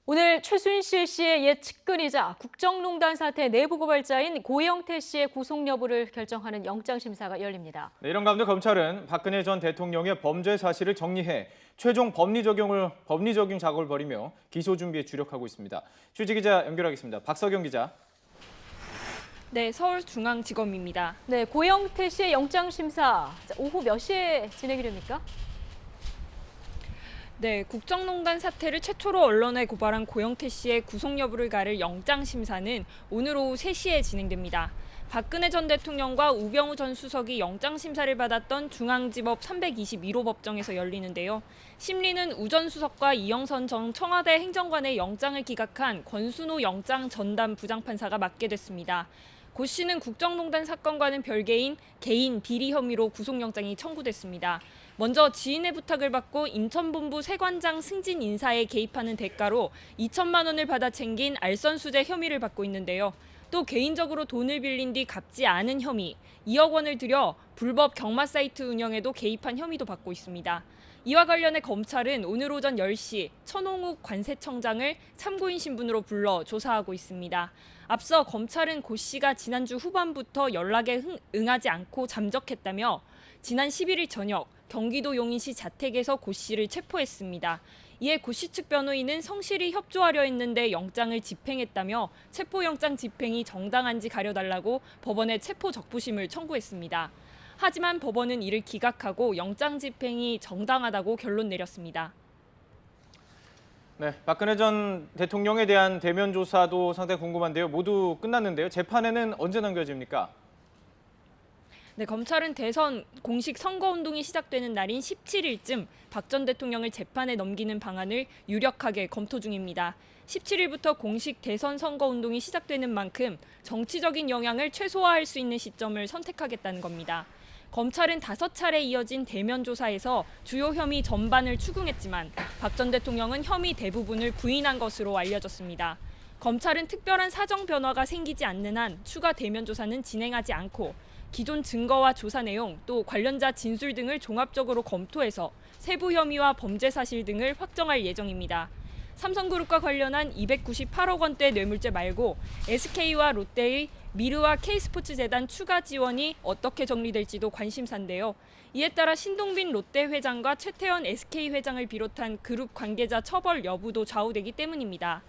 오늘 최순실 씨의 옛 측근이자 국정농단 사태 내부 고발자인 고영태 씨의 구속 여부를 결정하는 영장심사가 열립니다. 네, 이런 가운데 검찰은 박근혜 전 대통령의 범죄 사실을 정리해 최종 법리적인 작업을 벌이며 기소 준비에 주력하고 있습니다. 취재기자 연결하겠습니다. 박서경 기자. 네, 서울중앙지검입니다. 네, 고영태 씨의 영장심사 오후 몇 시에 진행이 됩니까? 네, 국정농단 사태를 최초로 언론에 고발한 고영태 씨의 구속 여부를 가를 영장심사는 오늘 오후 3시에 진행됩니다. 박근혜 전 대통령과 우병우 전 수석이 영장심사를 받았던 중앙지법 321호 법정에서 열리는데요. 심리는 우 전 수석과 이영선 전 청와대 행정관의 영장을 기각한 권순호 영장 전담 부장판사가 맡게 됐습니다. 고 씨는 국정농단 사건과는 별개인 개인 비리 혐의로 구속영장이 청구됐습니다. 먼저 지인의 부탁을 받고 인천본부 세관장 승진 인사에 개입하는 대가로 2천만 원을 받아 챙긴 알선수재 혐의를 받고 있는데요. 또 개인적으로 돈을 빌린 뒤 갚지 않은 혐의, 2억 원을 들여 불법 경마 사이트 운영에도 개입한 혐의도 받고 있습니다. 이와 관련해 검찰은 오늘 오전 10시 천홍욱 관세청장을 참고인 신분으로 불러 조사하고 있습니다. 앞서 검찰은 고 씨가 지난주 후반부터 연락에 응하지 않고 잠적했다며 지난 11일 저녁 경기도 용인시 자택에서 고 씨를 체포했습니다. 이에 고 씨 측 변호인은 성실히 협조하려 했는데 영장을 집행했다며 체포영장 집행이 정당한지 가려달라고 법원에 체포 적부심을 청구했습니다. 하지만 법원은 이를 기각하고 영장 집행이 정당하다고 결론 내렸습니다. 네, 박근혜 전 대통령에 대한 대면 조사도 상당히 궁금한데요. 모두 끝났는데요. 재판에는 언제 넘겨집니까? 네, 검찰은 대선 공식 선거운동이 시작되는 날인 17일쯤 박 전 대통령을 재판에 넘기는 방안을 유력하게 검토 중입니다. 17일부터 공식 대선 선거운동이 시작되는 만큼 정치적인 영향을 최소화할 수 있는 시점을 선택하겠다는 겁니다. 검찰은 5차례 이어진 대면 조사에서 주요 혐의 전반을 추궁했지만 박 전 대통령은 혐의 대부분을 부인한 것으로 알려졌습니다. 검찰은 특별한 사정 변화가 생기지 않는 한 추가 대면 조사는 진행하지 않고 기존 증거와 조사 내용 또 관련자 진술 등을 종합적으로 검토해서 세부 혐의와 범죄 사실 등을 확정할 예정입니다. 삼성그룹과 관련한 298억 원대 뇌물죄 말고 SK와 롯데의 미르와 K스포츠재단 추가 지원이 어떻게 정리될지도 관심사인데요. 이에 따라 신동빈 롯데 회장과 최태원 SK 회장을 비롯한 그룹 관계자 처벌 여부도 좌우되기 때문입니다.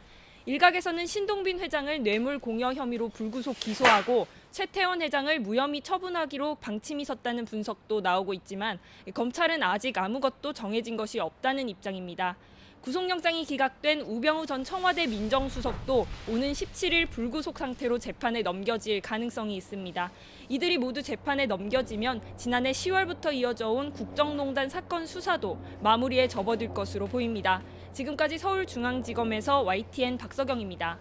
일각에서는 신동빈 회장을 뇌물 공여 혐의로 불구속 기소하고 최태원 회장을 무혐의 처분하기로 방침이 섰다는 분석도 나오고 있지만 검찰은 아직 아무것도 정해진 것이 없다는 입장입니다. 구속영장이 기각된 우병우 전 청와대 민정수석도 오는 17일 불구속 상태로 재판에 넘겨질 가능성이 있습니다. 이들이 모두 재판에 넘겨지면 지난해 10월부터 이어져 온 국정농단 사건 수사도 마무리에 접어들 것으로 보입니다. 지금까지 서울중앙지검에서 YTN 박서경입니다.